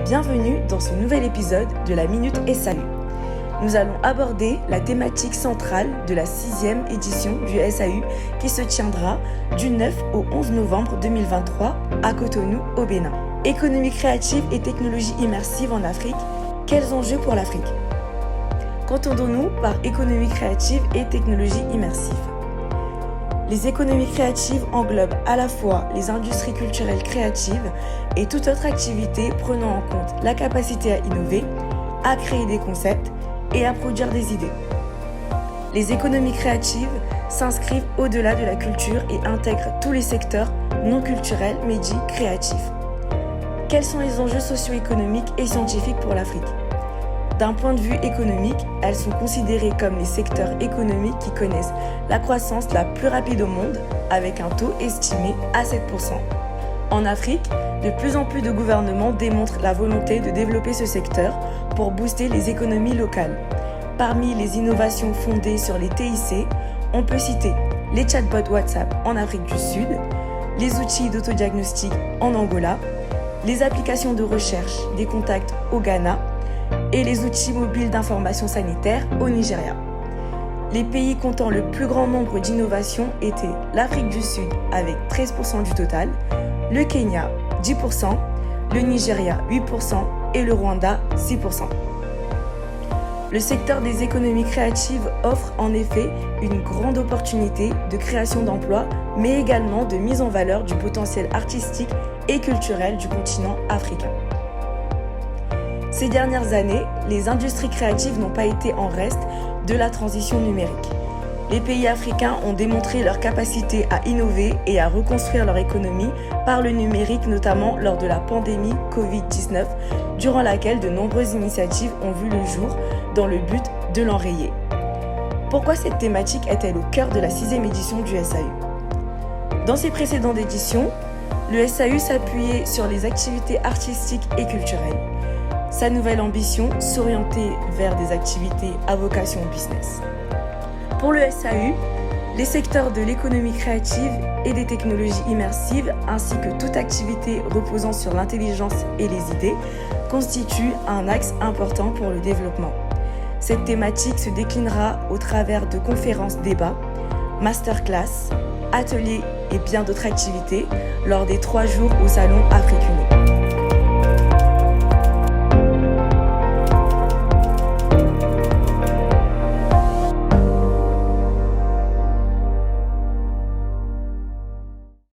Bienvenue dans ce nouvel épisode de la Minute SAU. Nous allons aborder la thématique centrale de la 6e édition du SAU qui se tiendra du 9 au 11 novembre 2023 à Cotonou au Bénin. Économie créative et technologie immersive en Afrique, quels enjeux pour l'Afrique ? Qu'entendons-nous par économie créative et technologie immersive ? Les économies créatives englobent à la fois les industries culturelles créatives et toute autre activité prenant en compte la capacité à innover, à créer des concepts et à produire des idées. Les économies créatives s'inscrivent au-delà de la culture et intègrent tous les secteurs non culturels mais dits créatifs. Quels sont les enjeux socio-économiques et scientifiques pour l'Afrique ? D'un point de vue économique, elles sont considérées comme les secteurs économiques qui connaissent la croissance la plus rapide au monde, avec un taux estimé à 7%. En Afrique, de plus en plus de gouvernements démontrent la volonté de développer ce secteur pour booster les économies locales. Parmi les innovations fondées sur les TIC, on peut citer les chatbots WhatsApp en Afrique du Sud, les outils d'autodiagnostic en Angola, les applications de recherche des contacts au Ghana, et les outils mobiles d'information sanitaire au Nigeria. Les pays comptant le plus grand nombre d'innovations étaient l'Afrique du Sud avec 13% du total, le Kenya 10%, le Nigeria 8% et le Rwanda 6%. Le secteur des économies créatives offre en effet une grande opportunité de création d'emplois, mais également de mise en valeur du potentiel artistique et culturel du continent africain. Ces dernières années, les industries créatives n'ont pas été en reste de la transition numérique. Les pays africains ont démontré leur capacité à innover et à reconstruire leur économie par le numérique, notamment lors de la pandémie Covid-19, durant laquelle de nombreuses initiatives ont vu le jour dans le but de l'enrayer. Pourquoi cette thématique est-elle au cœur de la 6e édition du SAU ? Dans ses précédentes éditions, le SAU s'appuyait sur les activités artistiques et culturelles. Sa nouvelle ambition, s'orienter vers des activités à vocation business. Pour le SAU, les secteurs de l'économie créative et des technologies immersives, ainsi que toute activité reposant sur l'intelligence et les idées, constituent un axe important pour le développement. Cette thématique se déclinera au travers de conférences débats, masterclass, ateliers et bien d'autres activités lors des 3 jours au Salon Afrique Unie.